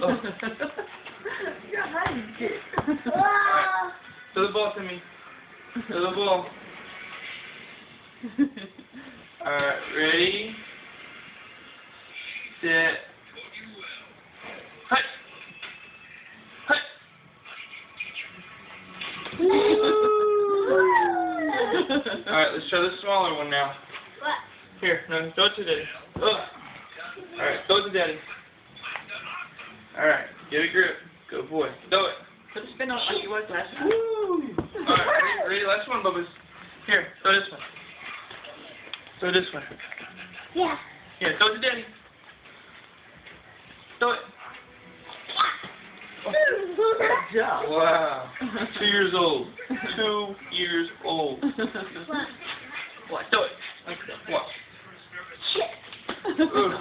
Oh. You're hiding it. Throw the ball to me. Throw the ball. Alright, ready? Set. Hut. Hut. Alright, let's try the smaller one now. What? Here, no, throw it to Daddy. Alright, throw it to Daddy. Alright, get a grip. Good boy. Throw it. Put a spin on it like you was last time. Alright, ready? Last one, Bubba's. Here, throw this one. Throw this one. Yeah. Here, throw it to Daddy. Throw it. Good job. Wow. 2 years old. 2 years old. What? What? Throw it. What? Shit. Ugh.